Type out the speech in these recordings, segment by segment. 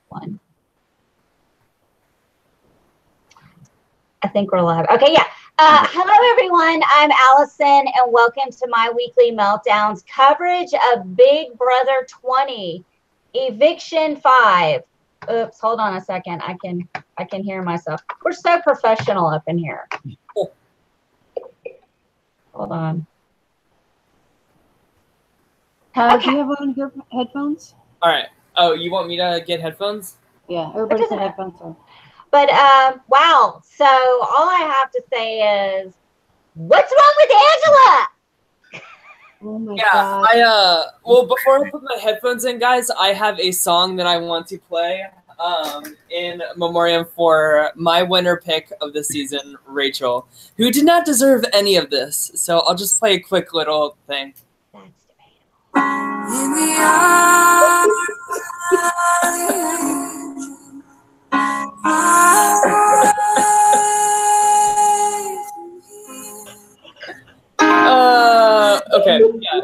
one. I think we're live. Okay, yeah. Hello, everyone. I'm Allison, and welcome to my weekly Meltdowns coverage of Big Brother 20, Eviction 5. Oops, hold on a second. I can hear myself. We're so professional up in here. Hold on. Okay. Do you have on your headphones? All right. Oh, you want me to get headphones? Yeah, everybody's got headphones on. But, wow. So all I have to say is, what's wrong with Angela? Oh my God. Well, before I put my headphones in, guys, I have a song that I want to play in memoriam for my winner pick of the season, Rachel, who did not deserve any of this. So I'll just play a quick little thing. That's debatable. In the Okay. Yeah.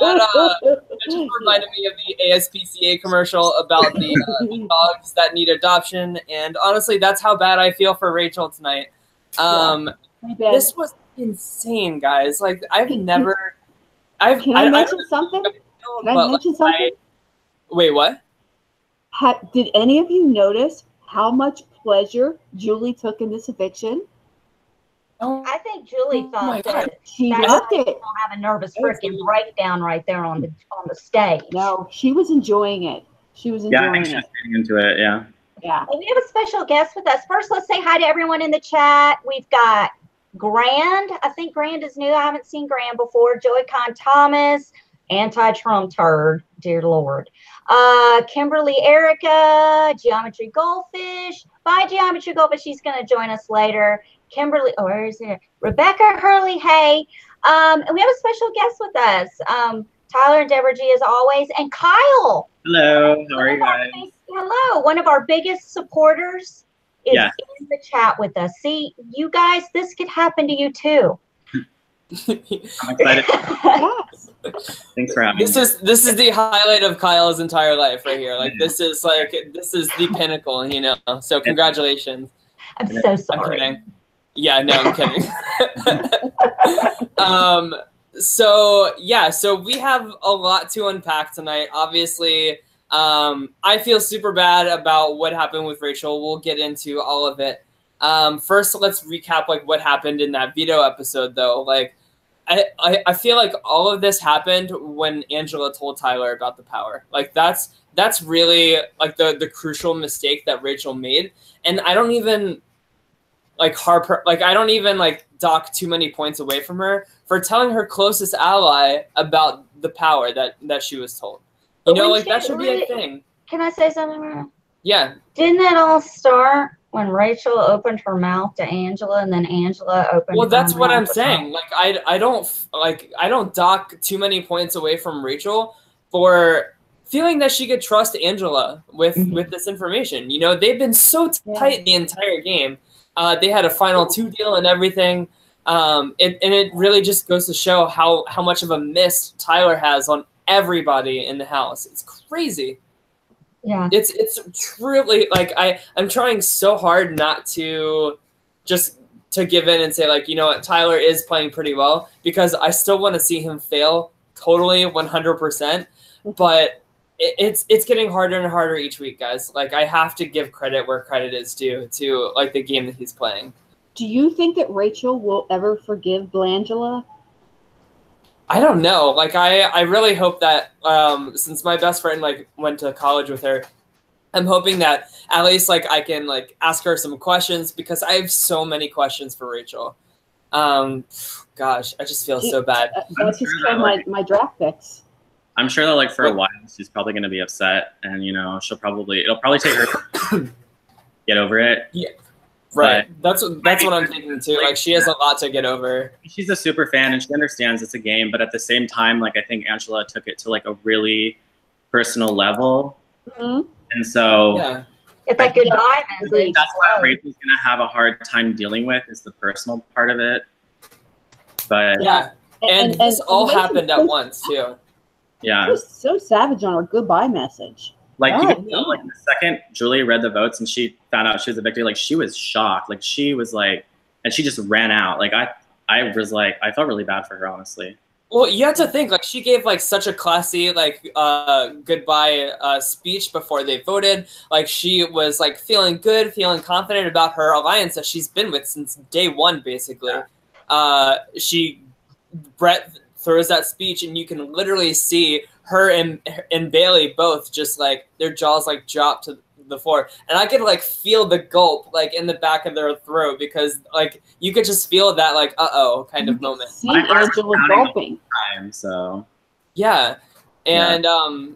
That just reminded me of the ASPCA commercial about the dogs that need adoption, and honestly, that's how bad I feel for Rachel tonight. This was insane, guys. Like Can I mention something? Wait, what? Did any of you notice how much pleasure Julie took in this eviction? I think Julie thought that she loved it. Have a nervous freaking breakdown right there on the stage. No, she was enjoying it. She was enjoying I think she's getting into it. Yeah. Yeah. And we have a special guest with us. First, let's say hi to everyone in the chat. We've got Grand. I think Grand is new. I haven't seen Grand before. Joey Con Thomas, anti-Trump turd, dear Lord. Kimberly Erica, Geometry Goldfish. Bye, Geometry Goldfish. She's going to join us later. Kimberly, oh, where is it? Rebecca Hurley, hey. And we have a special guest with us. Tyler and Deborah G, as always. And Kyle. Hello, how are you guys? Hello. One of our biggest supporters is in the chat with us. See, you guys, this could happen to you too. I'm excited. Thanks for having me. This is the highlight of Kyle's entire life right here. Like this is the pinnacle, you know. So congratulations. I'm so sorry. I'm kidding. Yeah, no, I'm kidding. So we have a lot to unpack tonight. Obviously, I feel super bad about what happened with Rachel. We'll get into all of it. First, let's recap like what happened in that veto episode, though. Like, I feel like all of this happened when Angela told Tyler about the power. Like that's really like the crucial mistake that Rachel made, and I don't even dock too many points away from her for telling her closest ally about the power that she was told. You know, like that should be a thing. Can I say something? Yeah. Didn't that all start when Rachel opened her mouth to Angela and then Angela opened Well, that's her what mouth I'm to saying. Like I don't dock too many points away from Rachel for feeling that she could trust Angela with this information. You know, they've been so tight the entire game. They had a final 2 deal and everything. It really just goes to show how much of a miss Tyler has on everybody in the house. It's crazy. Yeah. It's truly like I'm trying so hard not to just to give in and say like, you know what, Tyler is playing pretty well, because I still want to see him fail totally 100%. But it's getting harder and harder each week, guys. Like I have to give credit where credit is due to like the game that he's playing. Do you think that Rachel will ever forgive Blangela? I don't know. Like I really hope that since my best friend like went to college with her, I'm hoping that at least like I can like ask her some questions, because I have so many questions for Rachel. Gosh, I just feel so bad. That's just my draft picks. I'm sure that like for a while she's probably going to be upset, and you know it'll probably take her get over it. Yeah, right. But that's what I'm thinking too. Like she has a lot to get over. She's a super fan and she understands it's a game, but at the same time, like I think Angela took it to like a really personal level, and so it's like goodbye message. That's what Rachel's going to have a hard time dealing with, is the personal part of it. But yeah, and this all happened at once too. Yeah. She was so savage on her goodbye message. Like, God, you can tell, like, the second Julie read the votes and she found out she was a victory, like, she was shocked. Like, she was like, and she just ran out. Like, I was like, I felt really bad for her, honestly. Well, you have to think, like, she gave, like, such a classy, like, goodbye speech before they voted. Like, she was, like, feeling good, feeling confident about her alliance that she's been with since day one, basically. Yeah. Brett throws that speech, and you can literally see her and Bayleigh both just, like, their jaws, like, drop to the floor. And I could, like, feel the gulp, like, in the back of their throat because, like, you could just feel that, like, uh-oh kind of moment. See Angela gulping. So yeah. And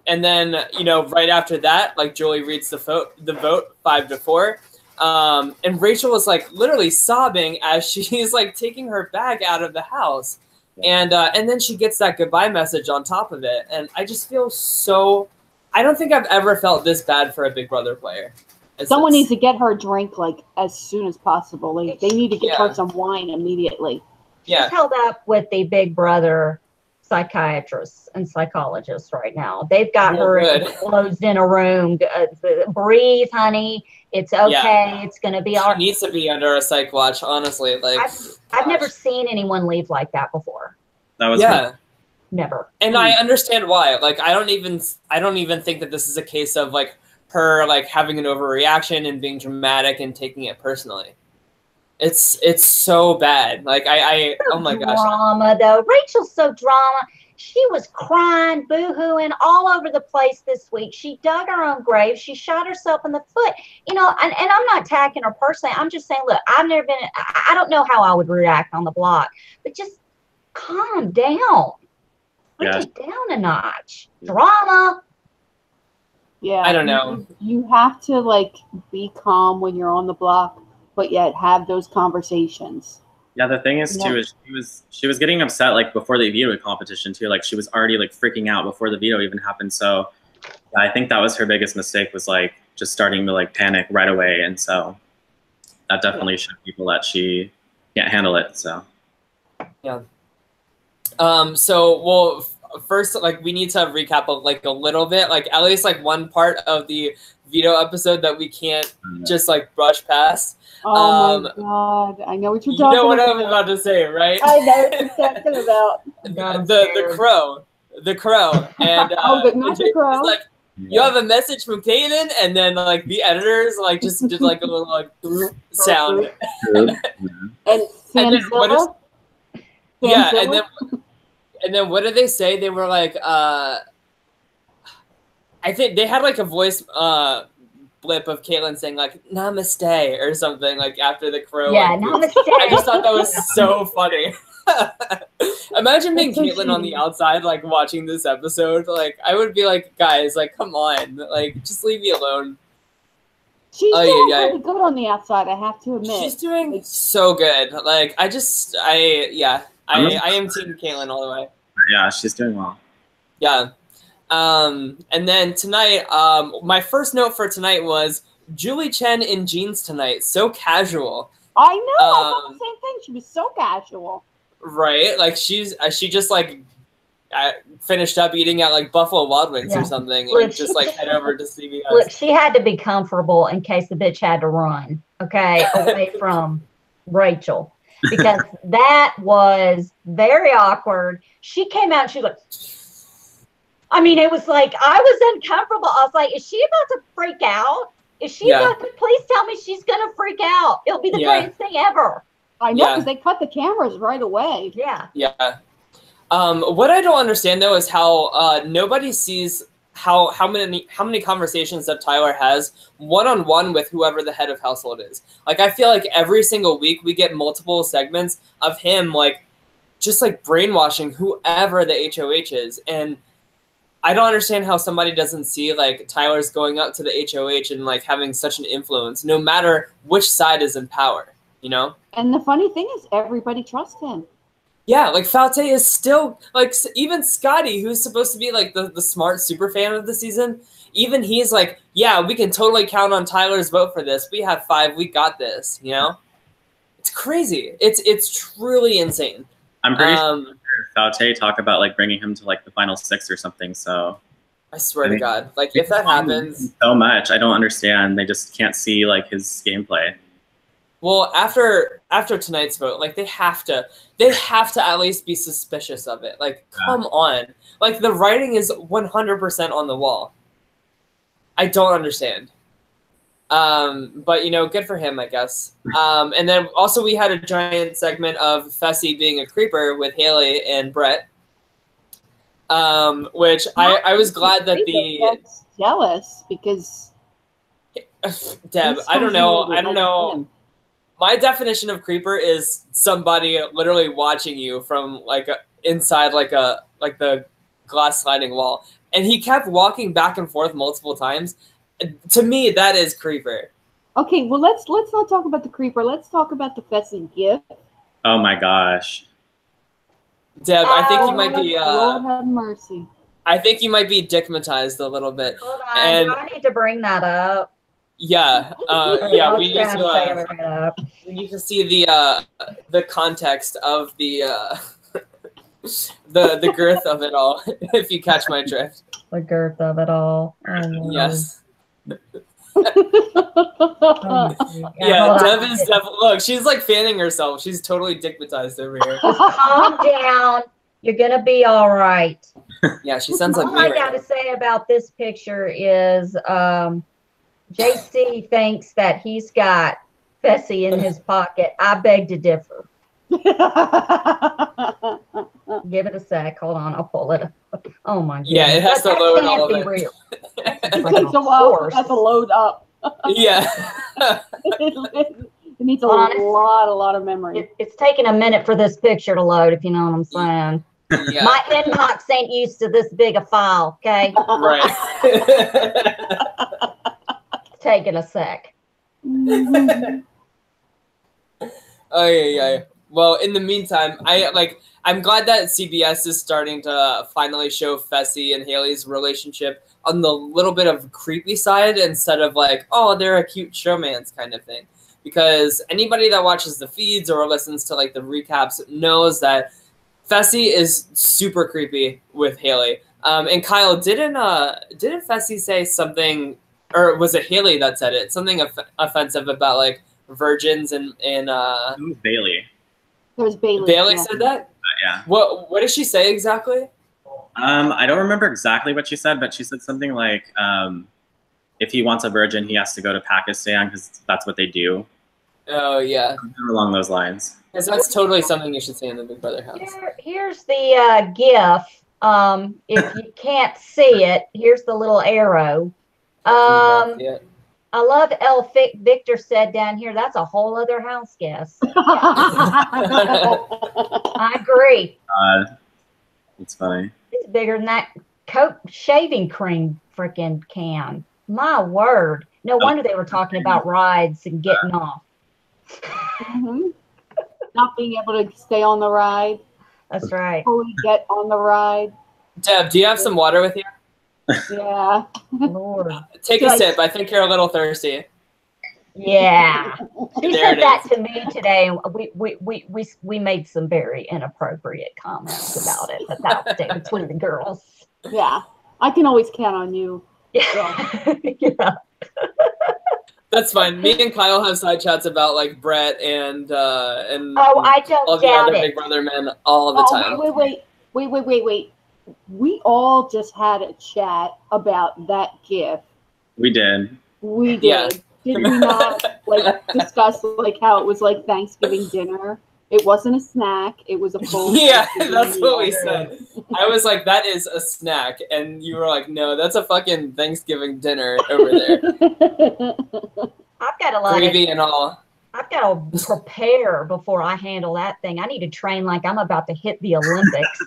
and then, you know, right after that, like, Julie reads the vote 5-4. And Rachel was, like, literally sobbing as she's, like, taking her bag out of the house. And then she gets that goodbye message on top of it. And I just feel so... I don't think I've ever felt this bad for a Big Brother player. Someone needs to get her a drink, like, as soon as possible. Like, they need to get her some wine immediately. She's held up with the Big Brother psychiatrists and psychologists right now. They've got her closed in a room. Breathe, honey. It's okay. Yeah. It's going to be all right. She needs to be under a psych watch, honestly. Like, I've never seen anyone leave like that before. That was never. And I understand why. Like, I don't even think that this is a case of, like, her, like, having an overreaction and being dramatic and taking it personally. It's so bad. Like, oh my gosh. Drama, though. Rachel's so drama. She was crying, boo-hooing all over the place this week. She dug her own grave. She shot herself in the foot. You know, and I'm not attacking her personally. I'm just saying, look, I've never been, I don't know how I would react on the block, but just calm down. Bring it down a notch. Drama. Yeah. I don't know. You have to, like, be calm when you're on the block, but yet have those conversations. Yeah, the thing is, too, is she was getting upset, like, before the veto competition, too. Like, she was already, like, freaking out before the veto even happened. So I think that was her biggest mistake, was, like, just starting to, like, panic right away. And so that definitely showed people that she can't handle it. So. Yeah. So, well, first, like, we need to recap, like, a little bit, like, at least, like, one part of the veto episode that we can't just, like, brush past. Oh my God! I know what you're talking about. You know what I'm about to say, right? I know what you're talking about. The crow, and not the crow. Like, you have a message from Kaylin, and then, like, the editors, like, just did, like, a little, like, sound. And then and then what did they say? They were like, I think they had, like, a voice blip of Caitlyn saying, like, namaste or something, like, after the crow. Yeah, namaste. I just thought that was so funny. Imagine being Caitlyn on the outside, like, watching this episode. Like, I would be like, guys, like, come on. Like, just leave me alone. She's doing really good on the outside, I have to admit. She's doing so good. Like, I am team Caitlyn all the way. Yeah, she's doing well. Yeah. And then tonight, my first note for tonight was Julie Chen in jeans tonight. So casual. I know. I thought the same thing. She was so casual. Right? Like, she just, like, finished up eating at, like, Buffalo Wild Wings or something. And just, like, head over to CBS. Look, she had to be comfortable in case the bitch had to run, okay, away from Rachel. Because that was very awkward. She came out and she was like, I mean, it was like, I was uncomfortable. I was like, is she about to freak out? Is she about to, please tell me she's going to freak out. It'll be the greatest thing ever. I know, because they cut the cameras right away. Yeah. Yeah. What I don't understand, though, is how nobody sees how many conversations that Tyler has one-on-one with whoever the head of household is. Like, I feel like every single week we get multiple segments of him, like, just, like, brainwashing whoever the HOH is. And I don't understand how somebody doesn't see, like, Tyler's going up to the HOH and, like, having such an influence, no matter which side is in power, you know? And the funny thing is, everybody trusts him. Yeah, like, Falte is still, like, even Scotty, who's supposed to be, like, the smart super fan of the season, even he's like, yeah, we can totally count on Tyler's vote for this. We have 5. We got this, you know? It's crazy. It's truly insane. I'm pretty sure Faute talk about, like, bringing him to, like, the final 6 or something, so. I swear to God, like if that happens, so much. I don't understand. They just can't see like his gameplay. Well, after tonight's vote, like they have to at least be suspicious of it. Like, come on, like the writing is 100% on the wall. I don't understand. But you know, good for him, I guess. And then also we had a giant segment of Fessy being a creeper with Haley and Brett. Which I was glad that That's jealous because Deb, I don't know. My definition of creeper is somebody literally watching you from like inside like the glass sliding wall, and he kept walking back and forth multiple times. To me, that is creeper. Okay, well let's not talk about the creeper. Let's talk about the Fessy gift. Oh my gosh, Deb, I think you might be. Lord have mercy. I think you might be dickmatized a little bit. Hold on, and do I need to bring that up? Yeah, yeah, we need to see the context of the the girth of it all, if you catch my drift. The girth of it all. Oh, yes. Yeah, Deb is definitely. Look, she's like fanning herself. She's totally dickmatized over here. Just calm down. You're gonna be all right. Yeah, she sounds like all me I right gotta now. say about this picture is JC thinks that he's got Fessy in his pocket. I beg to differ. Give it a sec. Hold on. I'll pull it up. Oh my god. Yeah, it has to load all of it. Real. It's a while. It has to load up. Yeah. It needs a lot of memory. It's taking a minute for this picture to load, if you know what I'm saying. Yeah. My inbox ain't used to this big a file, okay? Right. It's taking a sec. Oh yeah. Well, in the meantime, I'm glad that CBS is starting to finally show Fessy and Haley's relationship on the little bit of creepy side instead of like, oh, they're a cute showmance kind of thing. Because anybody that watches the feeds or listens to like the recaps knows that Fessy is super creepy with Haley. And Kyle, didn't Fessy say something, or was it Haley that said it? Something offensive about like virgins and it was Bayleigh. There's Bayleigh. Bayleigh said that? Yeah. What did she say exactly? I don't remember exactly what she said, but she said something like, if he wants a virgin, he has to go to Pakistan because that's what they do. Oh yeah. Something along those lines. Because that's totally something you should say in the Big Brother house. Here's the GIF. If you can't see it, here's the little arrow. I love L. Victor said down here, that's a whole other house guest. I agree. It's funny. It's bigger than that Coke shaving cream freaking can. My word. No wonder they were talking about rides and getting off. Not being able to stay on the ride. That's right. Fully get on the ride. Deb, do you have some water with you? Yeah. Lord. Take a sip. I think you're a little thirsty. Yeah. She There said it that to me today. We made some very inappropriate comments about it, but that'll stay between the girls. Yeah. I can always count on you. Yeah. Yeah. That's fine. Me and Kyle have side chats about like Brett and I don't all the doubt other it. Big Brother men all the time. Wait. We all just had a chat about that gift. We did. We did. Yeah. Did we not like discuss like how it was like Thanksgiving dinner? It wasn't a snack. It was a full. Yeah, Thanksgiving that's what we meal. said. I was like, that is a snack. And you were like, no, that's a fucking Thanksgiving dinner over there. I've got a lot Gravy and all. I've got to prepare before I handle that thing. I need to train like I'm about to hit the Olympics.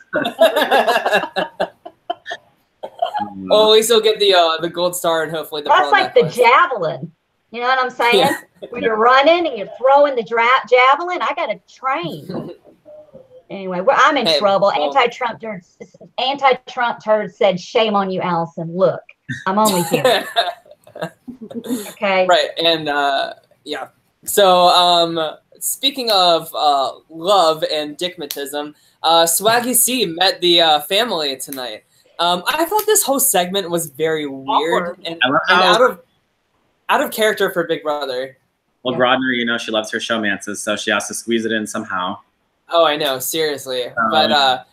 Well, at least you'll get the gold star and hopefully the That's pearl like necklace. the javelin. You know what I'm saying? Yeah. When you're running and you're throwing the javelin, I got to train. Anyway, I'm in trouble. Well, Anti-Trump turd said, "Shame on you, Allison. Look, I'm only human." Okay. Right, and yeah. So speaking of love and dickmatism, Swaggy C met the family tonight. I thought this whole segment was very weird Awkward. and, I love and how out of character for Big Brother. well, Grodner, you know, she loves her showmances, so she has to squeeze it in somehow. Oh, I know, seriously. But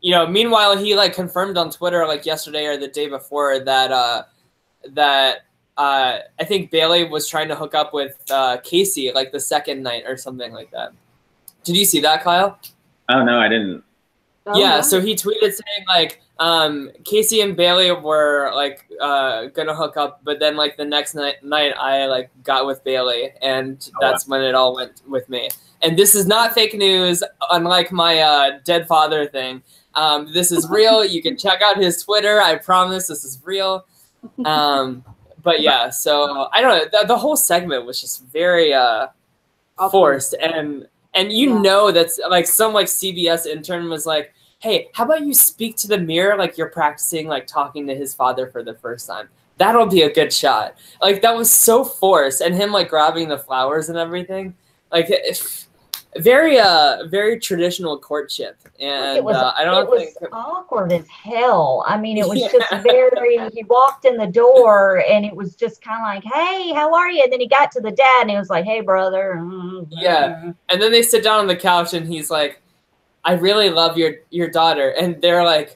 you know, meanwhile, he like confirmed on Twitter like yesterday or the day before that I think Bayleigh was trying to hook up with Casey like the second night or something like that. Did you see that, Kyle? Oh no, I didn't. Oh, Yeah, no. so he tweeted saying like Casey and Bayleigh were like gonna hook up, but then like the next night I like got with Bayleigh, and that's when it all went with me. And this is not fake news, unlike my dead father thing. This is real. You can check out his Twitter. I promise this is real. But yeah, so I don't know. The whole segment was just very forced, and you know that's like some like CBS intern was like, hey, how about you speak to the mirror like you're practicing like talking to his father for the first time? That'll be a good shot. Like that was so forced, and him like grabbing the flowers and everything, like very traditional courtship. And It was, I don't think it was awkward as hell. I mean, it was just very. He walked in the door, and it was just kind of like, "Hey, how are you?" And then he got to the dad, and he was like, "Hey, brother." Yeah, and then they sit down on the couch, and he's like, I really love your daughter. And they're like,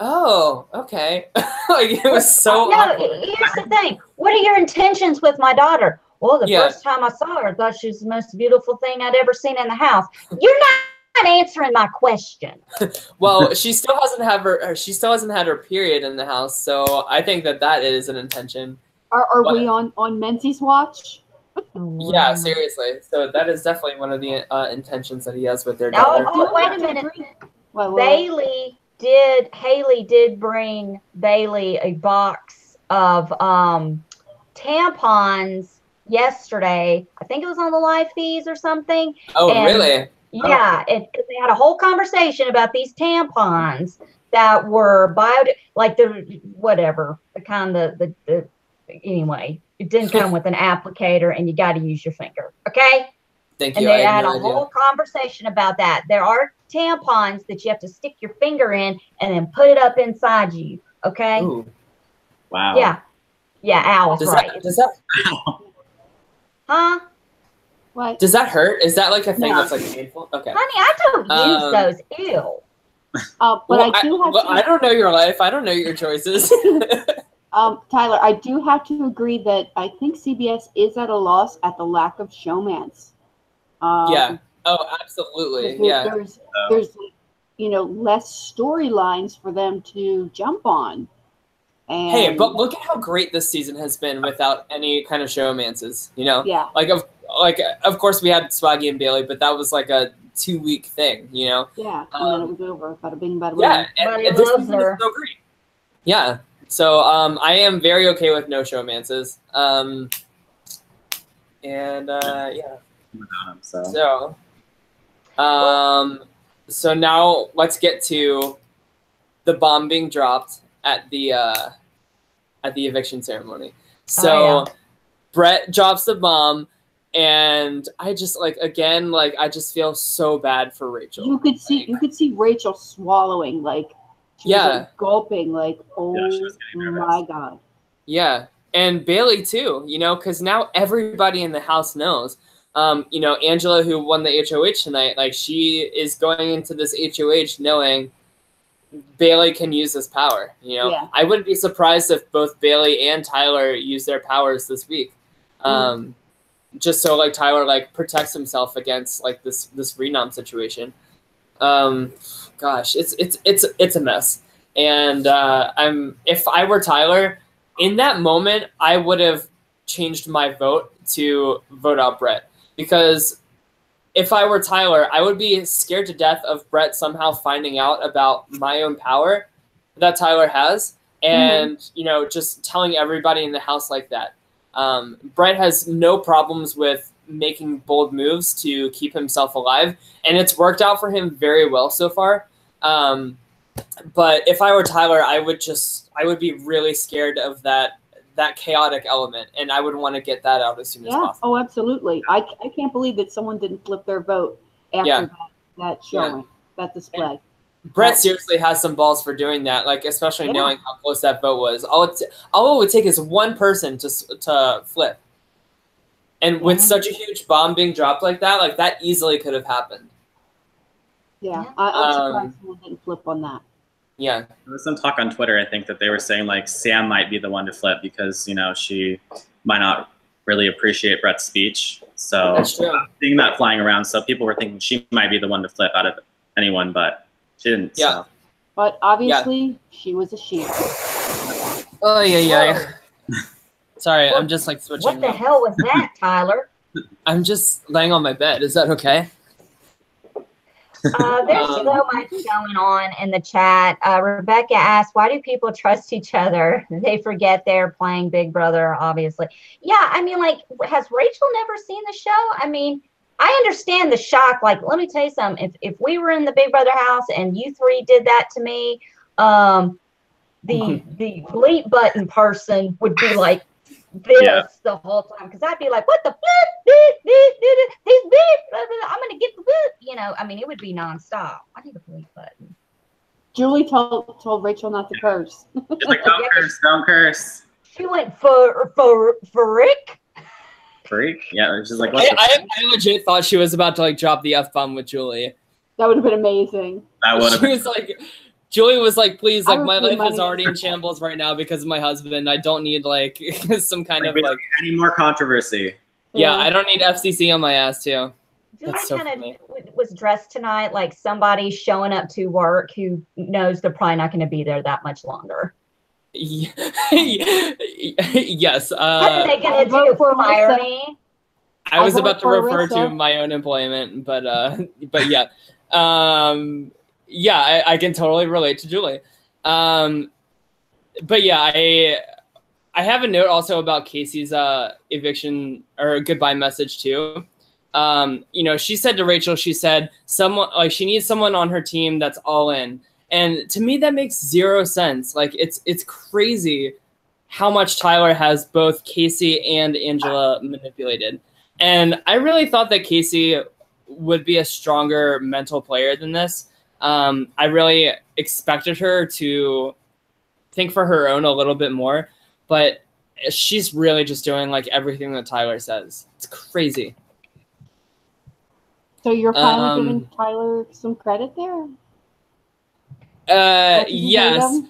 oh, okay. Like it was so awkward. Here's the thing. What are your intentions with my daughter? Well, the Yeah. first time I saw her, I thought she was the most beautiful thing I'd ever seen in the house. You're not answering my question. Well, she still hasn't had her period in the house, so I think that is an intention. Are we on Menzies watch? Yeah, seriously. So that is definitely one of the intentions that he has with their Oh, daughter. wait a minute. Well, Haley did bring Bayleigh a box of tampons yesterday. I think it was on the live feeds or something. Oh, And really? yeah, because they had a whole conversation about these tampons that were anyway, it didn't come with an applicator, and you got to use your finger. Okay. Thank And you. they I had had a no idea. whole conversation about that. There are tampons that you have to stick your finger in and then put it up inside you. Okay. Ooh. Wow. Yeah. Yeah. Owl's Does right. Huh? what? Does that hurt? Is that like a thing No. that's like painful? Okay. Honey, I don't use those. Ew. But Well, I do have to. I don't know your life. I don't know your choices. Tyler, I do have to agree that I think CBS is at a loss at the lack of showmance. Yeah. Oh, absolutely. Yeah. There's less storylines for them to jump on. And Hey, but look at how great this season has been without any kind of showmances. You know, yeah, of course we had Swaggy and Bayleigh, but that was like a 2-week thing. You know. yeah, and then it was over. Bada bing, bada boom. Yeah, Everybody and this loves season her. is so great. Yeah. So I am very okay with no showmances. Yeah. Without him, so. So now let's get to the bomb being dropped at the eviction ceremony. So Brett drops the bomb, and I just I just feel so bad for Rachel. You could see Rachel swallowing, like she was, like, gulping, like, oh she was getting nervous. my god. Yeah, and Bayleigh too, because now everybody in the house knows. Angela, who won the HOH tonight, like she is going into this HOH knowing Bayleigh can use this power. Yeah. I wouldn't be surprised if both Bayleigh and Tyler use their powers this week, just so like Tyler like protects himself against like this renom situation. Gosh, it's a mess. And if I were Tyler, in that moment, I would have changed my vote to vote out Brett, because if I were Tyler, I would be scared to death of Brett somehow finding out about my own power that Tyler has, and just telling everybody in the house like that. Brett has no problems with making bold moves to keep himself alive, and it's worked out for him very well so far. But if I were Tyler, I would be really scared of that chaotic element, and I would want to get that out as soon as possible. Oh, absolutely. I can't believe that someone didn't flip their vote after that showing, that display. Brett seriously has some balls for doing that, like especially knowing how close that vote was. All it would take is one person to flip, and with such a huge bomb being dropped like that easily could have happened. Yeah, I'm surprised someone didn't flip on that. Yeah, there was some talk on Twitter. I think that they were saying like Sam might be the one to flip because she might not really appreciate Brett's speech. So that's true. Seeing that flying around, so people were thinking she might be the one to flip out of anyone, but she didn't. Yeah. So. But obviously, she was a sheep. Oh yeah. Sorry, I'm just like switching. What the hell was that, Tyler? I'm just laying on my bed. Is that okay? There's so much going on in the chat. Rebecca asked, why do people trust each other? They forget they're playing Big Brother, obviously. Yeah, I mean, like, has Rachel never seen the show? I mean, I understand the shock. Like, let me tell you something. If we were in the Big Brother house and you three did that to me, the bleep button person would be like this the whole time, because I'd be like, what the these beep, I'm gonna get the boot. I mean, it would be nonstop. I need a bleep button. Julie told Rachel not to curse. She's like, don't curse. She went for Rick. Freak? Yeah, she's like, I legit thought she was about to like drop the F-bomb with Julie. That would have been amazing. That would have been. Julie was like, please, like, my life is already in shambles right now because of my husband. I don't need like some kind of like any more controversy. Yeah, I don't need FCC on my ass too. Julie kind of was dressed tonight like somebody showing up to work who knows they're probably not going to be there that much longer. Yes. What are they going to do? Fire me? I was about to refer to my own employment, but yeah. Yeah, I can totally relate to Julie. But yeah, I have a note also about Casey's eviction or goodbye message too. She said to Rachel, she said she needs someone on her team that's all in. And to me, that makes zero sense. Like it's crazy how much Tyler has both Casey and Angela manipulated. And I really thought that Casey would be a stronger mental player than this. I really expected her to think for her own a little bit more, but she's really just doing like everything that Tyler says. It's crazy. So you're finally giving Tyler some credit there? Yes,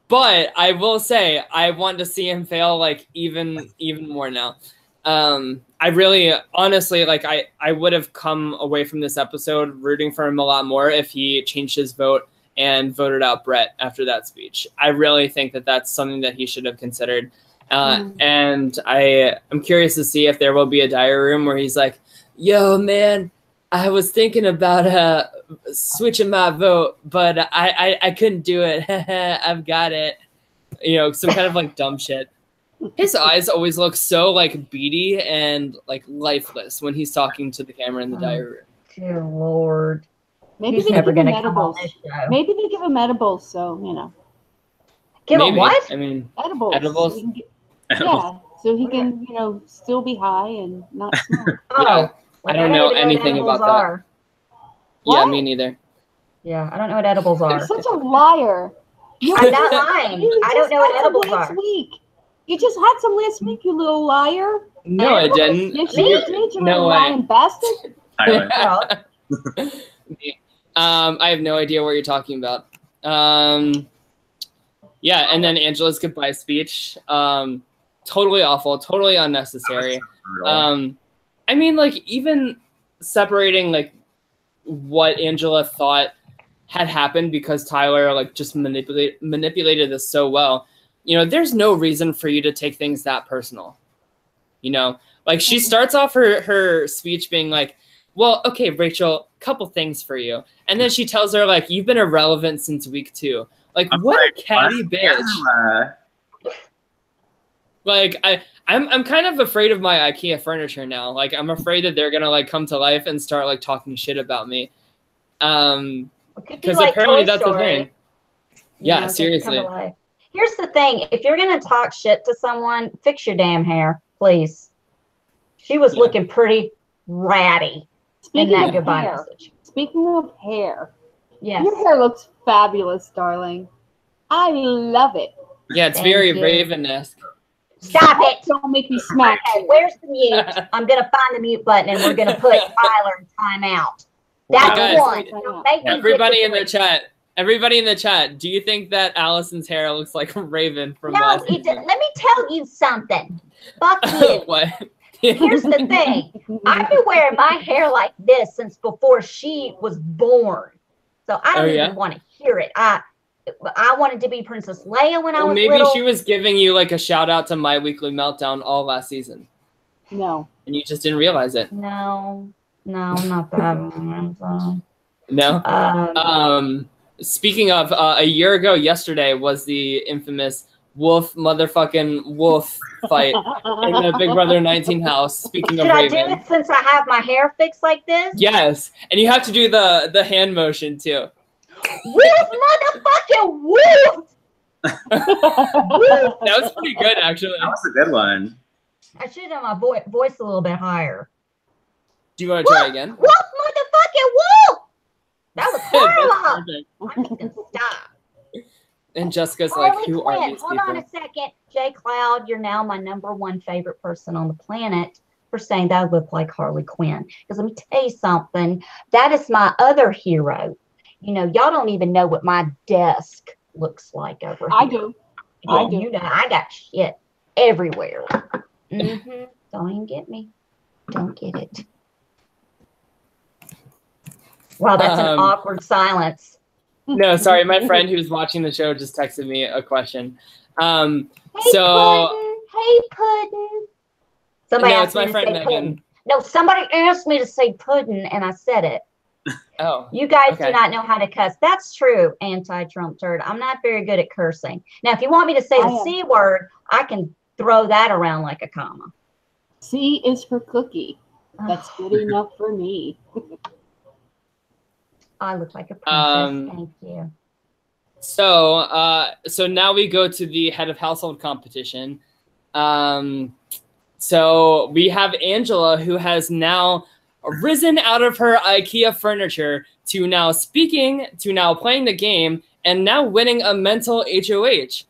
but I will say I want to see him fail like even more now. I really, honestly, like I would have come away from this episode rooting for him a lot more if he changed his vote and voted out Brett after that speech. I really think that that's something that he should have considered. And I'm curious to see if there will be a diary room where he's like, yo, man, I was thinking about switching my vote, but I couldn't do it. I've got it. Some kind of like dumb shit. His eyes always look so like beady and like lifeless when he's talking to the camera in the diary room. Dear Lord. Maybe he's they never give him gonna come on edibles. this show. Maybe they give him edibles, so Give him what? I mean, edibles. Edibles? Yeah, so he can, still be high and not smoke. Yeah. I don't know anything about that. Yeah, me neither. Yeah, I don't know what edibles are. You're such a liar. I'm not lying. I don't know what edibles are. Last week. You just had some last week, you little liar. No, I didn't. Yes, you did, you little lying bastard. I have no idea what you're talking about. Yeah, and then Angela's goodbye speech. Totally awful, totally unnecessary. I mean, like, even separating like what Angela thought had happened because Tyler like just manipulated this so well. There's no reason for you to take things that personal. Like she starts off her speech being like, well, okay, Rachel, couple things for you. And then she tells her like, you've been irrelevant since week 2. Like, what a catty bitch. Like I'm kind of afraid of my IKEA furniture now. Like I'm afraid that they're gonna like come to life and start like talking shit about me. Because apparently that's the thing. Yeah, seriously. Here's the thing: if you're gonna talk shit to someone, fix your damn hair, please. She was looking pretty ratty in that goodbye message. Speaking of hair, Yes. Your hair looks fabulous, darling. I love it. Yeah, it's Thank very you. Raven-esque. Stop it. Don't make me smack Okay, you. where's the mute? I'm gonna find the mute button and we're gonna put Tyler in timeout. That's Guys, one. Don't make me Everybody in the disagree. chat. Everybody in the chat. Do you think that Allison's hair looks like Raven from No, last it, season? let me tell you something. Fuck you. What? Here's the thing. I've been wearing my hair like this since before she was born. So I don't even want to hear it. I wanted to be Princess Leia when I was maybe little. she was giving you like a shout out to My Weekly Meltdown all last season. No. And you just didn't realize it. No, not that. No. Speaking of, a year ago yesterday was the infamous motherfucking wolf fight in the Big Brother 19 house. Speaking of Raven. Should I do it since I have my hair fixed like this? Yes, and you have to do the hand motion too. Wolf, motherfucking wolf! That was pretty good, actually. That was a good one. I should have my voice a little bit higher. Do you want to try again? Wolf, motherfucking wolf! That was horrible. I'm just gonna stop. And Jessica's Harley like, who Quinn. are these Hold people? on a second. J. Cloud, you're now my #1 favorite person on the planet for saying that I look like Harley Quinn. Because let me tell you something. That is my other hero. You know, y'all don't even know what my desk looks like over here. I do. I do. You know, I got shit everywhere. Don't even get me. Don't get it. Wow, that's an awkward silence. No, sorry. My friend who's watching the show just texted me a question. Hey, So, Puddin'. Hey, Puddin'. Somebody no, asked it's my me to friend say Megan. Puddin'. No, somebody asked me to say Puddin', and I said it. Oh, You guys okay. do not know how to cuss. That's true, anti-Trump turd. I'm not very good at cursing. Now, if you want me to say the C word, I can throw that around like a comma. C is for cookie. That's good enough for me. I look like a princess. Thank you. So now we go to the head of household competition. So we have Angela, who has now risen out of her IKEA furniture to now speaking, to now playing the game, and now winning a mental HOH.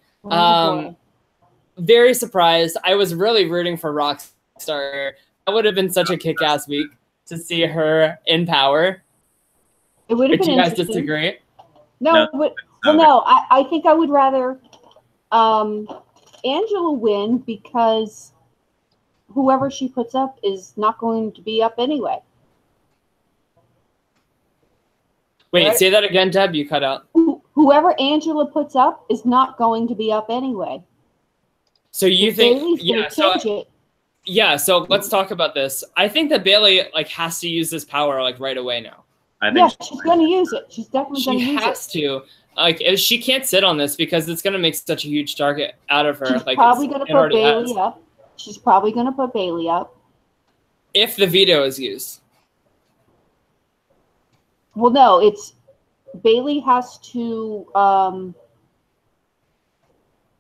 Very surprised. I was really rooting for Rockstar. That would have been such a kick-ass week to see her in power. It would have been interesting. You guys interesting. disagree? No, I think I would rather Angela win because whoever she puts up is not going to be up anyway. Wait, Right. say that again, Deb. You cut out. Whoever Angela puts up is not going to be up anyway. So you think, Bayleigh's so let's talk about this. I think that Bayleigh has to use this power right away now. I think she's going to use it. She's definitely going to use it. She has to. If she can't sit on this because it's going to make such a huge target out of her. She's probably going to put Bayleigh up. She's probably going to put Bayleigh up. If the veto is used. Well, no, it's Bayleigh has to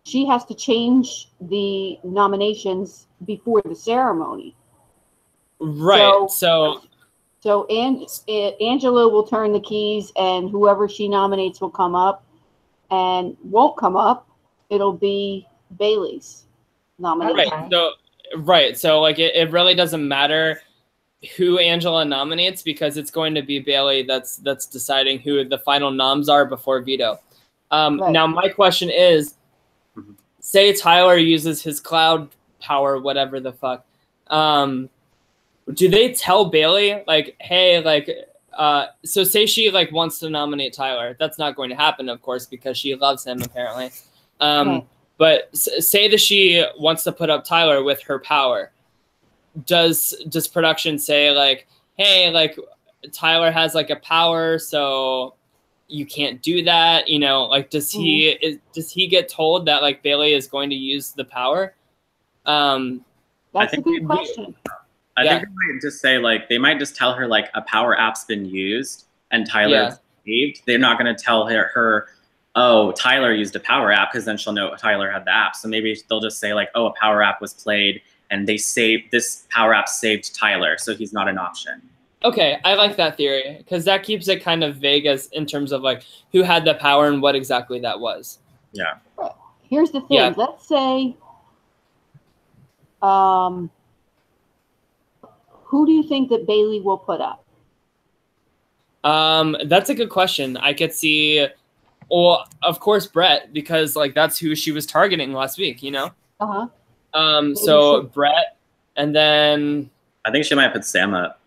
she has to change the nominations before the ceremony. Right. So Angela will turn the keys, and whoever she nominates will come up, and won't come up. It'll be Bayleigh's nomination. Right. So it really doesn't matter who Angela nominates because it's going to be Bayleigh that's deciding who the final noms are before veto. Now my question is, say Tyler uses his cloud power, whatever the fuck. Do they tell Bayleigh hey, so say she wants to nominate Tyler? That's not going to happen, of course, because she loves him apparently. But say that she wants to put up Tyler with her power. Does production say hey, Tyler has a power, so you can't do that? You know, does he get told that Bayleigh is going to use the power? That's a good question. I think they might just say they might just tell her a power app's been used and Tyler's saved. They're not going to tell her, oh, Tyler used a power app, because then she'll know Tyler had the app. So maybe they'll just say oh, a power app was played and they saved this power app saved Tyler, so he's not an option. Okay, I like that theory because that keeps it kind of vague as in terms of like who had the power and what exactly that was. Yeah. Here's the thing. Yeah. Let's say, who do you think that Bayleigh will put up? That's a good question. I could see, well, of course, Brett, because like that's who she was targeting last week, you know? So Brett, and then I think she might put Sam up.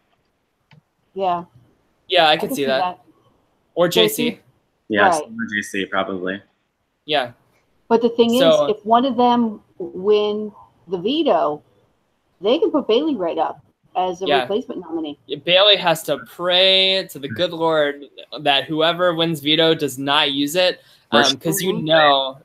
Yeah. Yeah, I could see that. Or JC. Yeah, Right. Sam or JC probably. Yeah. But the thing is, if one of them win the veto, they can put Bayleigh right up as a replacement nominee. Bayleigh has to pray to the good Lord that whoever wins veto does not use it, because you know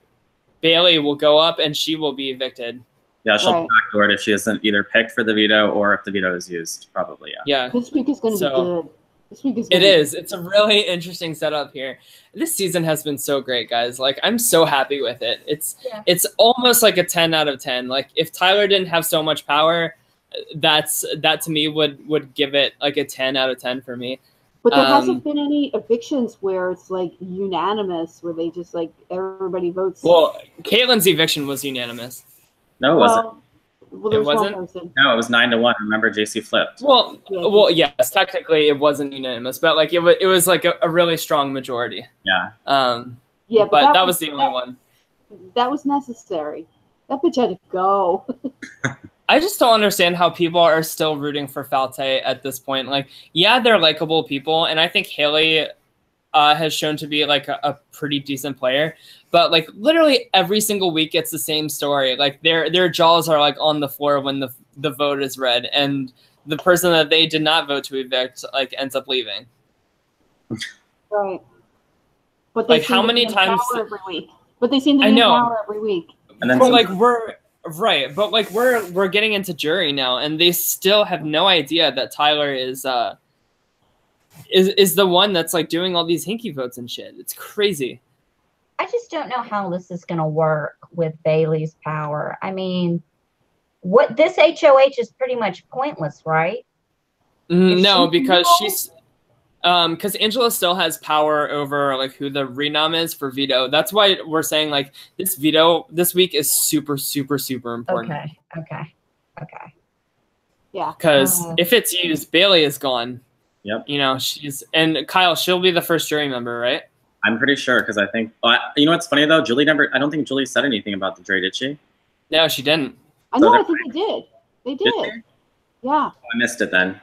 Bayleigh will go up and she will be evicted. Yeah, she'll backdoor it if she isn't either picked for the veto or if the veto is used. Probably, yeah. Yeah. This week is going to be good. This week is. It is. It's a really interesting setup here. This season has been so great, guys. Like I'm so happy with it. It's almost like a 10 out of 10. Like if Tyler didn't have so much power, that to me would give it like a 10 out of 10 for me. But there hasn't been any evictions where it's like unanimous, where they just like everybody votes. Well, Caitlin's eviction was unanimous. No, it wasn't. Well, it wasn't. No, it was 9-1. Remember, JC flipped. Well, yes, technically it wasn't unanimous, but like it was like a really strong majority. Yeah. Yeah, but that was the only one. That was necessary. That bitch had to go. I just don't understand how people are still rooting for Falte at this point. Like, yeah, they're likable people, and I think Haley has shown to be like a pretty decent player. But like literally every single week it's the same story. Like their jaws are like on the floor when the vote is read, and the person that they did not vote to evict like ends up leaving. Right. But they like how many times every week? But they seem to be in power every week. And then but like we're getting into jury now, and they still have no idea that Tyler is the one that's like doing all these hinky votes and shit. It's crazy. I just don't know how this is going to work with Bayleigh's power. I mean, what this HOH is pretty much pointless, right? No, because she's because Angela still has power over like who the renom is for veto. That's why we're saying like this veto this week is super, super, super important. Okay. Yeah. Because if it's used, Bayleigh is gone. Yep. You know, and Kyle, she'll be the first jury member, right? I'm pretty sure because I think you know what's funny though, I don't think Julie said anything about the jury, did she? No, she didn't. I know. I think they did. They did. Yeah. I missed it then.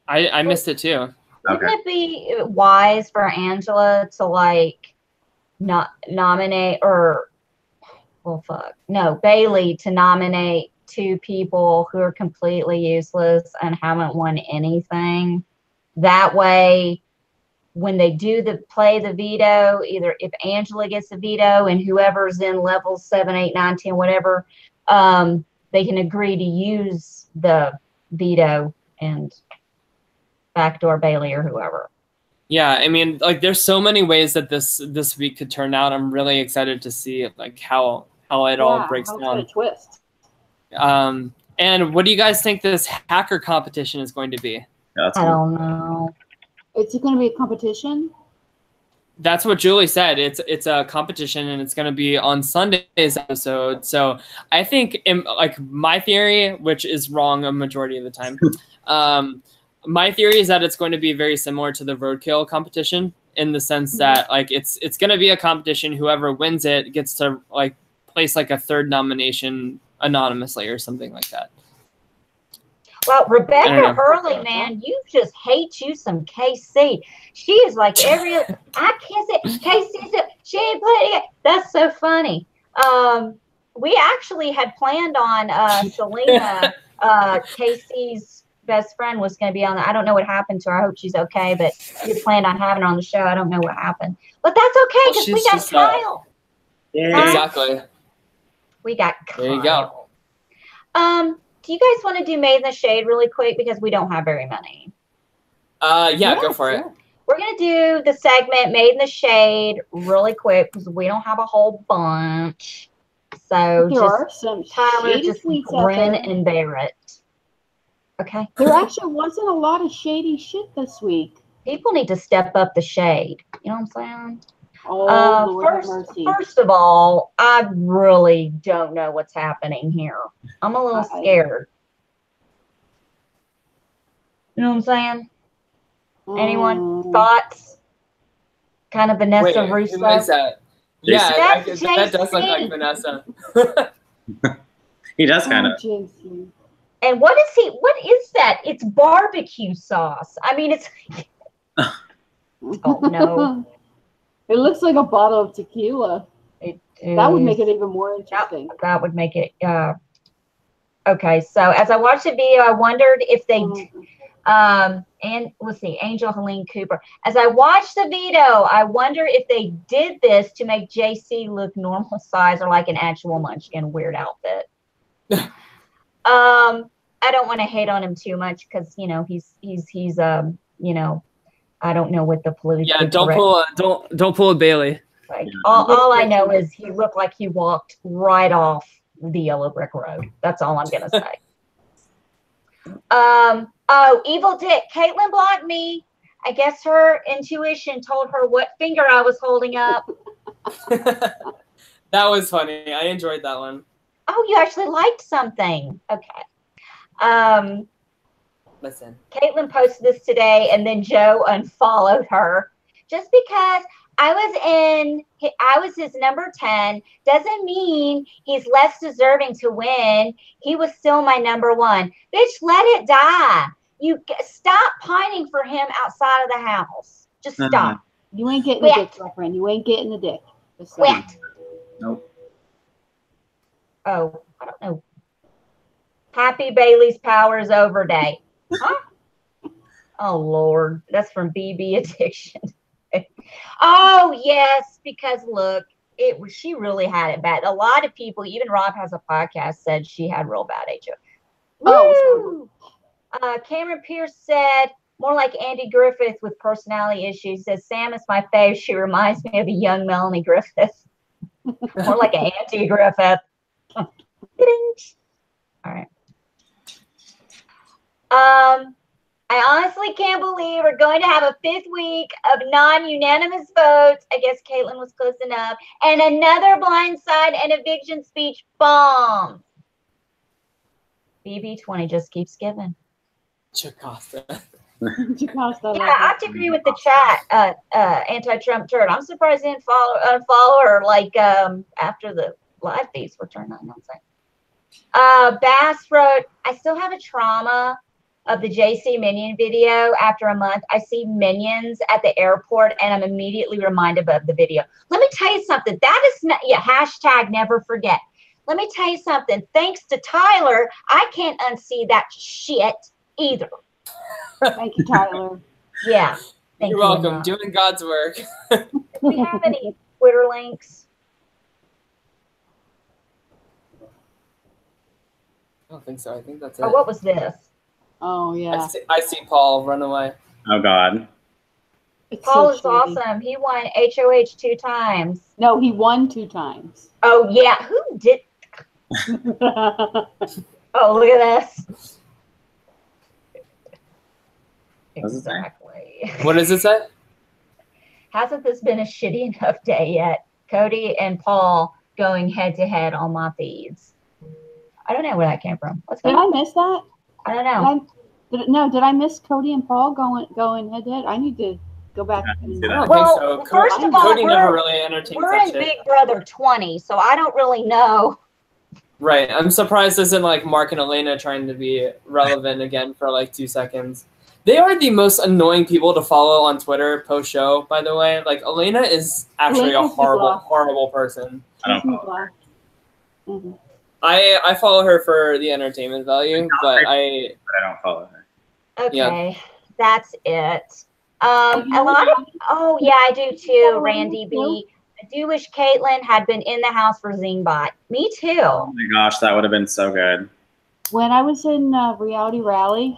I missed it too. Wouldn't it be wise for Angela to like not nominate Bayleigh to nominate two people who are completely useless and haven't won anything? That way, when they do play the veto, either if Angela gets the veto and whoever's in levels 7, 8, 9, 10, whatever, they can agree to use the veto and backdoor Bayleigh or whoever. Yeah, I mean, like, there's so many ways that this week could turn out. I'm really excited to see like how it all breaks down. It's a twist. And what do you guys think this hacker competition is going to be? I don't know. It's going to be a competition? That's what Julie said. It's a competition, and it's going to be on Sunday's episode. So I think, like my theory, which is wrong a majority of the time, my theory is that it's going to be very similar to the roadkill competition in the sense that like it's going to be a competition. Whoever wins it gets to like place like a third nomination anonymously or something like that. Well, Rebecca Hurley, man, you just hate you some KC. She is like I can't say KC. She ain't playing it. That's so funny. We actually had planned on Selena, KC's best friend, was going to be on. I don't know what happened to her. I hope she's okay. But we planned on having her on the show. I don't know what happened, but that's okay because we got Kyle. Yeah, exactly. We got Kyle. There you go. Do you guys want to do Made in the Shade really quick because we don't have very many? Yeah, go for it. We're going to do the segment Made in the Shade really quick because we don't have a whole bunch. So there are some Tyler, just grin and bear it. Okay. There actually wasn't a lot of shady shit this week. People need to step up the shade. You know what I'm saying? Oh, Lord have mercy. First of all, I really don't know what's happening here. I'm a little scared. You know what I'm saying? Anyone? Thoughts? Kind of Vanessa Russo? Who is that? Yeah, that does look like Vanessa. He does kind of. JC. And what is he? What is that? It's barbecue sauce. I mean, it's. Oh no! It looks like a bottle of tequila. That would make it even more interesting. That would make it. Okay, so as I watched the video, I wondered if they. And let's see, Angel Helene Cooper. As I watched the video, I wonder if they did this to make JC look normal size or like an actual Munchkin weird outfit. I don't want to hate on him too much because you know he's you know, I don't know what the police. Yeah, don't pull a Bayleigh. Like all I know is he looked like he walked right off the yellow brick road. That's all I'm gonna say. Oh, Evil Dick. Caitlin blocked me. I guess her intuition told her what finger I was holding up. That was funny. I enjoyed that one. Oh, you actually liked something. Okay. Listen. Caitlin posted this today, and then Joe unfollowed her. Just because I was his number 10 doesn't mean he's less deserving to win. He was still my number 1. Bitch, let it die. You stop pining for him outside of the house. Just stop. You ain't getting the dick, girlfriend. You ain't getting the dick. Wet. Nope. Oh, I don't know. Happy Bayleigh's Power is Over Day. Huh? Oh, Lord. That's from BB Addiction. Oh, yes, because look, she really had it bad. A lot of people, even Rob has a podcast, said she had real bad HO. Woo! Cameron Pierce said, more like Andy Griffith with personality issues. Says, Sam is my fave. She reminds me of a young Melanie Griffith. More like an Auntie Griffith. All right. I honestly can't believe we're going to have a 5th week of non-unanimous votes. I guess Caitlin was close enough. And another blindside and eviction speech bomb. BB20 just keeps giving. Chakotha. Yeah, I have to agree with the chat, anti-Trump turd. I'm surprised he didn't unfollow her like after the live feeds were turned on. Bass wrote, I still have a trauma of the JC Minion video. After a month, I see Minions at the airport and I'm immediately reminded of the video. Let me tell you something. That is not, hashtag never forget. Let me tell you something. Thanks to Tyler, I can't unsee that shit either. Thank you, Tyler. Yeah. You're welcome. Doing God's work. Do we have any Twitter links? I don't think so. I think that's it. Oh, what was this? Oh, yeah. I see Paul run away. Oh, God. Paul is awesome. He won HOH 2 times. No, he won 2 times. Oh, yeah. Who did? Oh, look at this. Exactly. What does it say? Hasn't this been a shitty enough day yet? Cody and Paul going head to head on my feeds. I don't know where that came from. What's Did I miss that? I don't know. Did I miss Cody and Paul going head to head? I need to go back. Well, first of all, Cody never really entertains we're that in shit. Big Brother 20, so I don't really know. Right. I'm surprised isn't like Mark and Elena trying to be relevant again for like 2 seconds. They are the most annoying people to follow on Twitter post-show, by the way. Like, Elena is actually a horrible person. I don't follow her. I follow her for the entertainment value, but I don't follow her. Okay, that's it. A lot of, oh yeah, I do too, Randy B. I do wish Caitlin had been in the house for Zingbot. Me too. Oh my gosh, that would have been so good. When I was in Reality Rally,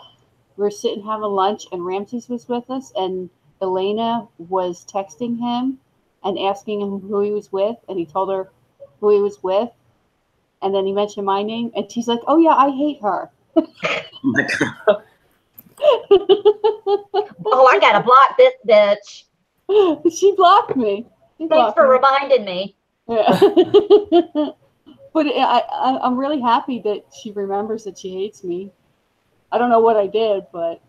we were sitting having lunch, and Ramses was with us, and Elena was texting him and asking him who he was with, and he told her who he was with, and then he mentioned my name, and she's like, "Oh yeah, I hate her." Oh my God. Oh, I gotta block this bitch. She blocked me. Thanks for reminding me. Yeah. But I'm really happy that she remembers that she hates me. I don't know what I did, but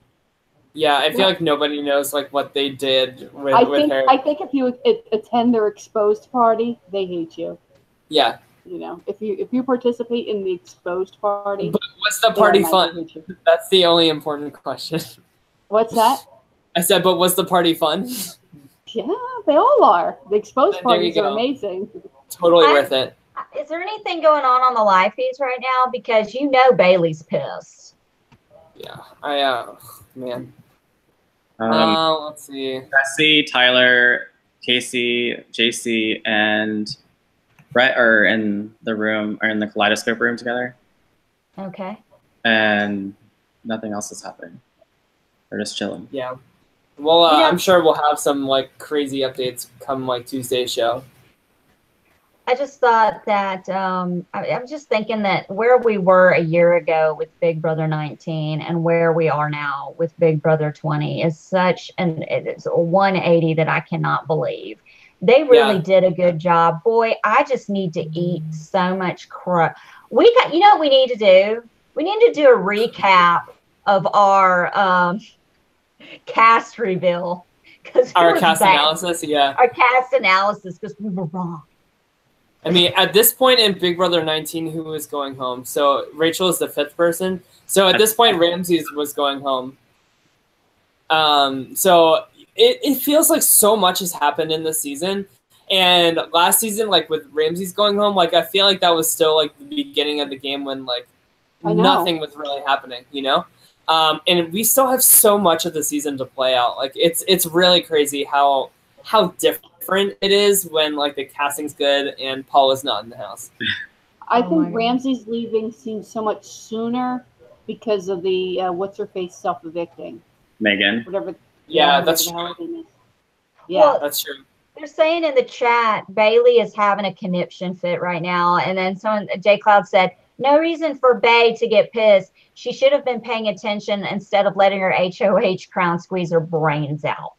Yeah, I feel like nobody knows like what they did with her. I think if you attend their exposed party, they hate you. Yeah. You know, if you participate in the exposed party, But was the party fun? That's the only important question. What's that? I said, but was the party fun? Yeah, they all are. The exposed There parties you are go. amazing. Totally worth it. Is there anything going on the live feeds right now? Because you know Bayleigh's pissed. Yeah, man. Let's see. Jesse, Tyler, Casey, JC, and Brett are in the room, are in the kaleidoscope room together. Okay. And nothing else is happening. They're just chilling. Yeah. Well, I'm sure we'll have some like crazy updates come like Tuesday's show. I just thought that I'm just thinking that where we were a year ago with Big Brother 19 and where we are now with Big Brother 20 is such it's a 180 that I cannot believe. They really did a good job. Boy, I just need to eat so much crap. We got, you know what we need to do? We need to do a recap of our cast reveal. Our cast analysis, yeah. Our cast analysis, because we were wrong. I mean, at this point in Big Brother 19, who was going home? So Rachel is the 5th person. So at this point, Ramses was going home. So it feels like so much has happened in this season. And last season, like with Ramses going home, like I feel like that was still like the beginning of the game when like nothing was really happening, you know? And we still have so much of the season to play out. Like it's really crazy how different it is when like the casting's good and Paul is not in the house. I think Ramsey's leaving seems so much sooner because of the what's her face self-evicting. Megan. Whatever. Yeah, that's true. Yeah, well, that's true. They're saying in the chat Bayleigh is having a conniption fit right now, and then someone J Cloud said no reason for Bay to get pissed. She should have been paying attention instead of letting her HOH crown squeeze her brains out.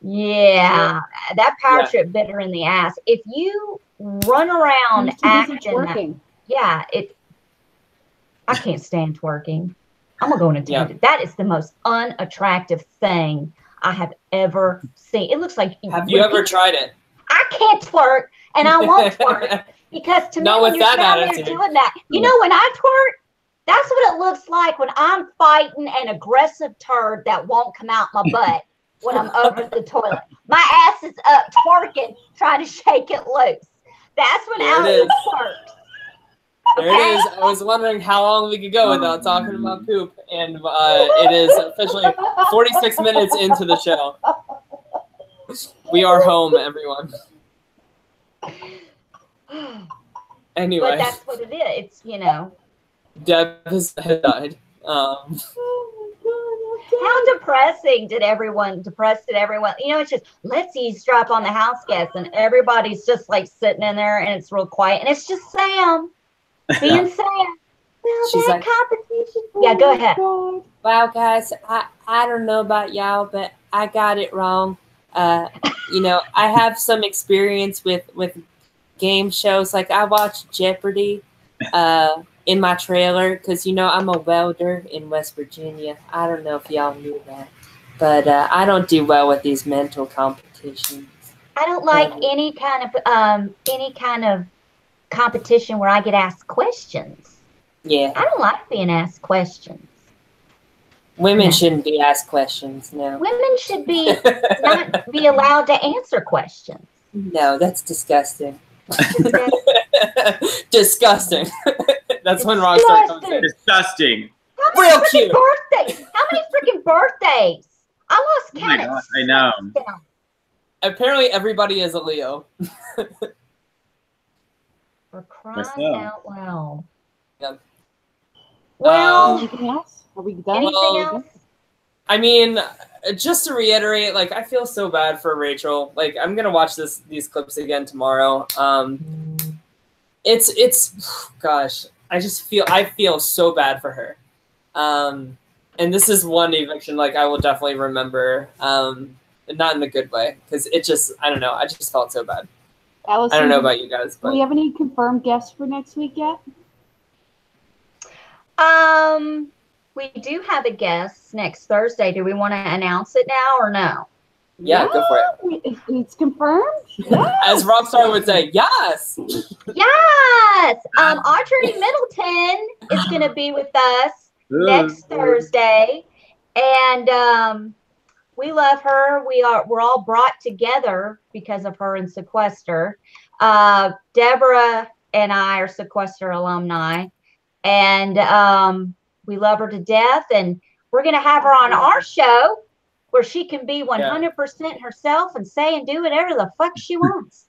Yeah, that power trip bit her in the ass. If you run around acting twerking. I can't stand twerking. I'm gonna go into it. That is the most unattractive thing I have ever seen. It looks like have you ever tried it? I can't twerk, and I won't twerk because to me, when you're down there doing that, you know, when I twerk, that's what it looks like when I'm fighting an aggressive turd that won't come out my butt. When I'm over the toilet, my ass is up twerking, trying to shake it loose. That's when Allison twerks. There it is. I was wondering how long we could go without talking about poop, and it is officially 46 minutes into the show. We are home, everyone. Anyway, but that's what it is. It's, you know, Deb has died. How depressing did everyone? You know, it's just let's eavesdrop on the house guests, and everybody's just like sitting in there, and it's real quiet, and it's just Sam being Sam. Well, she's like, competition. Yeah, go ahead. Wow, guys, I don't know about y'all, but I got it wrong. You know, I have some experience with game shows. Like I watched Jeopardy in my trailer because, you know, I'm a welder in West Virginia. I don't know if y'all knew that, but I don't do well with these mental competitions. I don't like any kind of competition where I get asked questions. Yeah. I don't like being asked questions. Women shouldn't be asked questions, no. Women should be not be allowed to answer questions. No, that's disgusting. Disgusting. That's when Rockstar comes in. Disgusting. Real cute. Birthdays. How many freaking birthdays? I lost count. Oh my gosh, I know. Apparently everybody is a Leo. For crying out loud. Yeah. Well, anything else? Are we done? Anything else? I mean, just to reiterate, like I feel so bad for Rachel. Like I'm gonna watch these clips again tomorrow. It's gosh, I feel so bad for her. And this is one eviction like I will definitely remember. Not in a good way, because it just, I don't know, I just felt so bad. Allison, I don't know about you guys, do but we have any confirmed guests for next week yet? We do have a guest next Thursday. Do we want to announce it now or no? yeah, go for it. It's confirmed? Yeah. As Rockstar would say, yes. Yes. Audrey Middleton is going to be with us next Thursday, and we love her. We're all brought together because of her and Sequester. Deborah and I are Sequester alumni, and we love her to death. And we're going to have her on our show where she can be 100% herself and say and do whatever the fuck she wants.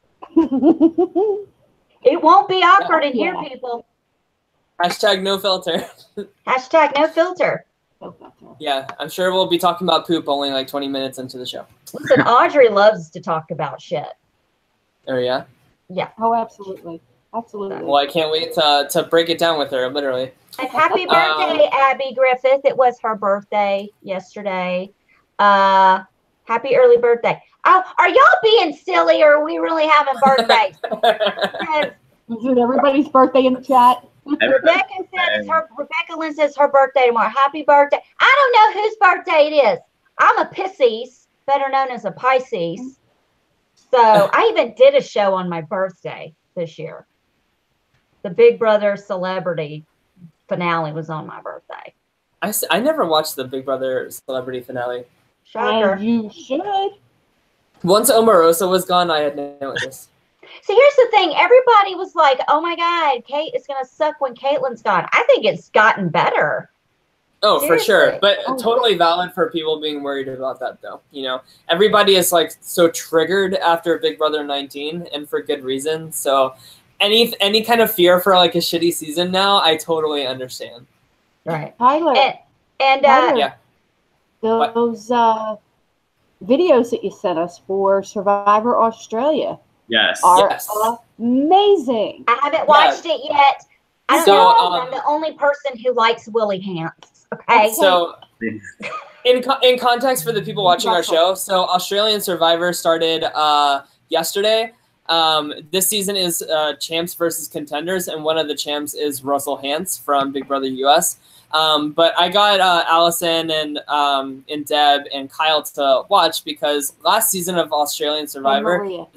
It won't be awkward in here, people. Hashtag no filter. Hashtag no filter. Yeah, I'm sure we'll be talking about poop only like 20 minutes into the show. Listen, Audrey loves to talk about shit. Oh, yeah? Yeah. Oh, absolutely. Absolutely. Well, I can't wait to break it down with her, literally. And happy birthday, Abby Griffith. It was her birthday yesterday. Happy early birthday. Oh, are y'all being silly or are we really having birthdays? Is it everybody's birthday in the chat? Rebecca Lynn says her birthday tomorrow. Happy birthday. I don't know whose birthday it is. I'm a Pisces, better known as a Pisces. So I even did a show on my birthday this year. The Big Brother Celebrity finale was on my birthday. I never watched the Big Brother Celebrity finale. Shocker. And you should. Once Omarosa was gone, I had no interest. See, here's the thing. Everybody was like, oh my God, Kate is going to suck when Caitlyn's gone. I think it's gotten better. Oh, Seriously. for sure. But totally valid for people being worried about that, though. You know, everybody is like so triggered after Big Brother 19, and for good reason. So any kind of fear for like a shitty season now, I totally understand. Right. Tyler. And Tyler, yeah. Those videos that you sent us for Survivor Australia Yes. are Yes. amazing. I haven't watched it yet. I don't So, know. I'm the only person who likes Willie Hance. Okay. So, in context for the people watching our show, so Australian Survivor started yesterday. This season is champs versus contenders, and one of the champs is Russell Hance from Big Brother US. But I got Allison and Deb and Kyle to watch because last season of Australian Survivor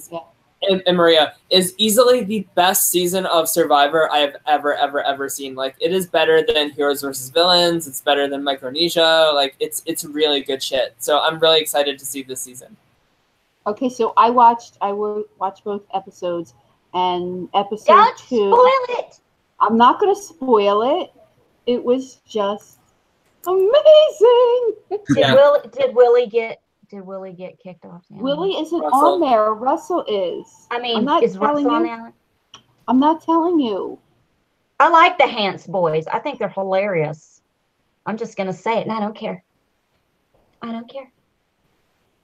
and Maria is easily the best season of Survivor I have ever seen. Like, it is better than Heroes versus Villains. It's better than Micronesia. Like, it's really good shit. So I'm really excited to see this season. Okay, so I watched both episodes, and episode Don't 2. spoil it. I'm not going to spoil it. It was just amazing. Did Willie get kicked off? Willie isn't Russell. on there. Russell is. I mean, I'm not is telling Russell on you. there? I'm not telling you. I like the Hance boys. I think they're hilarious. I'm just gonna say it, and I don't care. I don't care.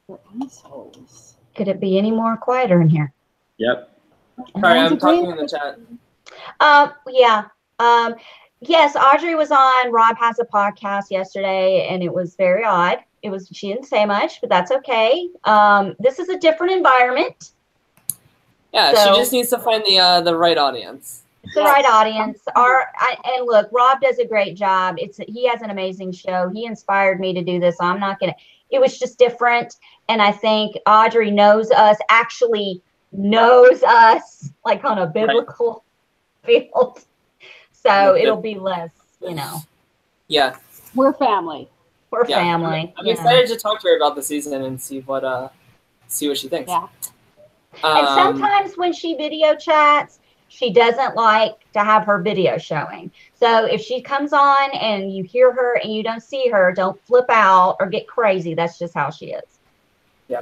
They're assholes. Could it be any more quieter in here? Yep. Sorry, I'm talking in the chat. Yeah. Yes, Audrey was on Rob Has a Podcast yesterday, and it was very odd. She didn't say much, but that's okay. This is a different environment. Yeah, So- she just needs to find the right audience. It's the right audience. And look, Rob does a great job. He has an amazing show. He inspired me to do this. I'm not gonna. It was just different, and I think Audrey knows us. Actually, knows us like on a biblical field. So it'll be less, Yeah. We're family. We're Yeah. family. I'm excited to talk to her about the season and see what she thinks. Yeah. And sometimes when she video chats, she doesn't like to have her video showing. So if she comes on and you hear her and you don't see her, don't flip out or get crazy. That's just how she is. Yeah.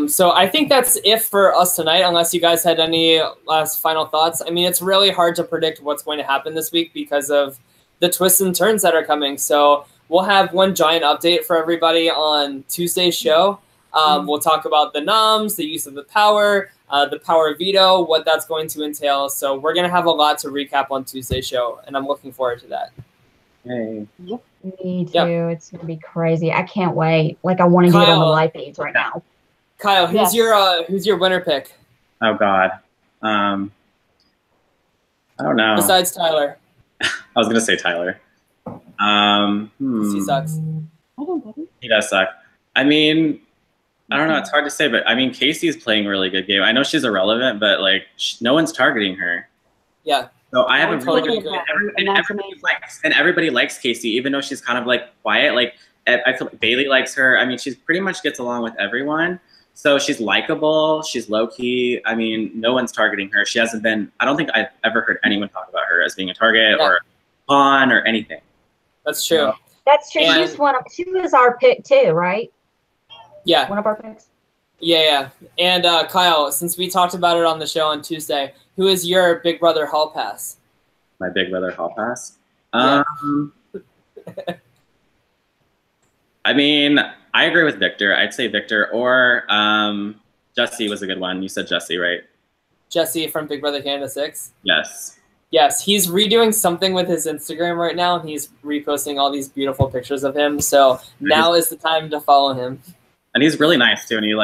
So I think that's it for us tonight, unless you guys had any last final thoughts. I mean, it's really hard to predict what's going to happen this week because of the twists and turns that are coming. So we'll have one giant update for everybody on Tuesday's show. We'll talk about the noms, the use of the power veto, what that's going to entail. So we're going to have a lot to recap on Tuesday's show, and I'm looking forward to that. Hey. Yep. Me too. Yep. It's gonna be crazy. I can't wait. Like I want to get on the live feeds right now. Kyle, who's your winner pick? Oh God. I don't know. Besides Tyler. I was gonna say Tyler. He sucks. He does suck. I mean, I don't know. It's hard to say, but I mean, Casey's playing a really good game. I know she's irrelevant, but like, no one's targeting her. Yeah. So I have a really good and everybody likes Casey, even though she's kind of like quiet. Like I feel like Bayleigh likes her. I mean, she pretty much gets along with everyone. So she's likable. She's low key. I mean, no one's targeting her. She hasn't been. I don't think I've ever heard anyone talk about her as being a target or pawn or anything. That's true. That's true. And she was our pick too, right? Yeah. One of our picks. Yeah. And Kyle, since we talked about it on the show on Tuesday, who is your Big Brother Hall Pass? My Big Brother Hall Pass? Yeah. I mean, I agree with Victor. I'd say Victor or Jesse was a good one. You said Jesse, right? Jesse from Big Brother Canada 6? Yes. Yes, he's redoing something with his Instagram right now, and he's reposting all these beautiful pictures of him. So now is the time to follow him. And he's really nice too, and he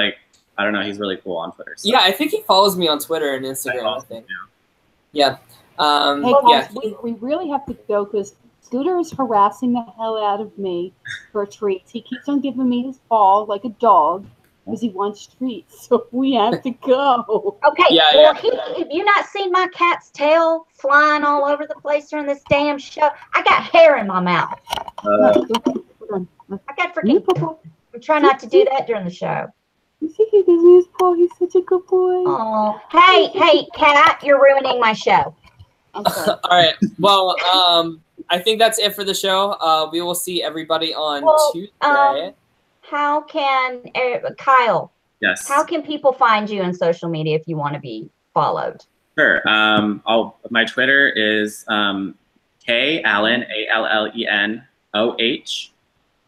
I don't know, he's really cool on Twitter. So. Yeah, I think he follows me on Twitter and Instagram, I think. Yeah. Hey guys, we really have to go because Scooter is harassing the hell out of me for treats. He keeps on giving me his paw like a dog because he wants treats. So we have to go. Okay. Yeah, have you not seen my cat's tail flying all over the place during this damn show? I got hair in my mouth. I got freaking. I'm trying not to do that during the show. You see, he gives me his paw. He's such a good boy. Oh, hey, cat! You're ruining my show. Okay. All right. Well, I think that's it for the show. We will see everybody on Tuesday. How can Kyle? Yes. How can people find you on social media if you want to be followed? Sure. My Twitter is K Allen ALLENOH.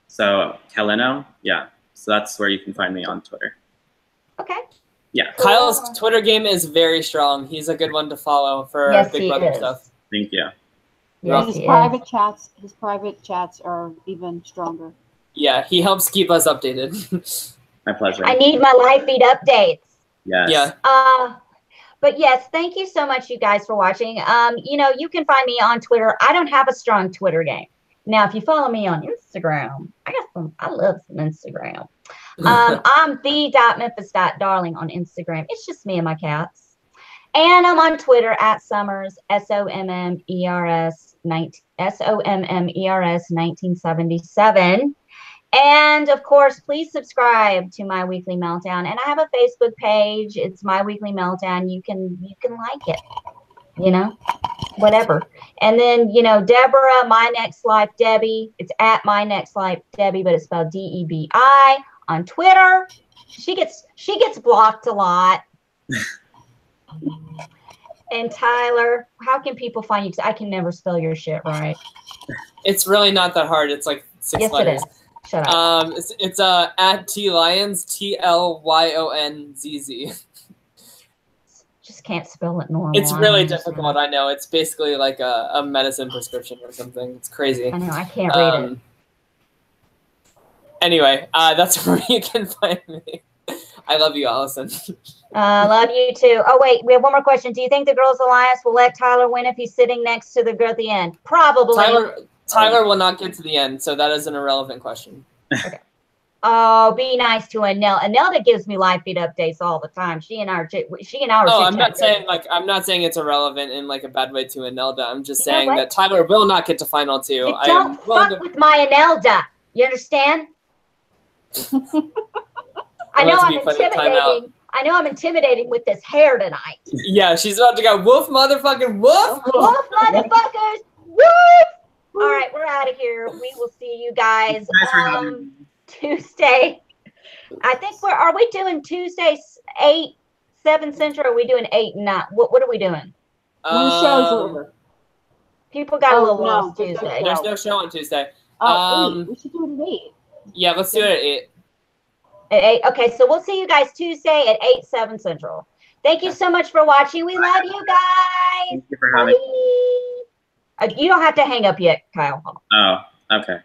So Kaleno, yeah. So that's where you can find me on Twitter. Okay. Yeah. Kyle's Twitter game is very strong. He's a good one to follow for Big Brother stuff. Thank you. Yeah, his private chats are even stronger. Yeah, he helps keep us updated. My pleasure. I need my live feed updates. Yes. Yeah. But yes, thank you so much, you guys, for watching. You can find me on Twitter. I don't have a strong Twitter game. Now, if you follow me on Instagram, I love some Instagram. I'm the.memphis.darling on Instagram. It's just me and my cats. And I'm on Twitter at Summers, SOMMERS 1977. And of course, please subscribe to My Weekly Meltdown. And I have a Facebook page. It's My Weekly Meltdown. You can like it. Whatever. And then, Deborah, My Next Life Debbie. It's at My Next Life Debbie, but it's spelled DEBI on Twitter. She gets blocked a lot. And Tyler, how can people find you? Because I can never spell your shit right. It's really not that hard. It's like 6 letters. It is. Shut up. It's at TLyons, TLYONZZ. Just can't spell it normal. It's really difficult. I know. It's basically like a medicine prescription or something. It's crazy. I know. I can't read it. Anyway, that's where you can find me. I love you, Allison. Love you too. Oh, wait. We have one more question. Do you think the Girls Alliance will let Tyler win if he's sitting next to the girl at the end? Probably. Tyler will not get to the end, so that is an irrelevant question. Okay. Oh, be nice to Anel. Anelda gives me live feed updates all the time. She and our. Oh, I'm not saying it's irrelevant in like a bad way to Anelda. I'm just saying that Tyler will not get to final 2. Don't fuck with my Anelda. You understand? I know I'm intimidating. I know I'm intimidating with this hair tonight. Yeah, she's about to go woof, motherfucking woof. Woof, motherfuckers. Woof. All right, we're out of here. We will see you guys Tuesday. I think are we doing Tuesday 8, 7 Central? Or are we doing 8 and 9? What are we doing? When the show's over. People got a little lost Tuesday. There's no show on Tuesday. 8. We should do it at 8. Yeah, let's do it at 8. At 8. Okay, so we'll see you guys Tuesday at 8, 7 Central. Thank you so much for watching. We love you guys. Thank you for having me. You don't have to hang up yet, Kyle. Oh, okay.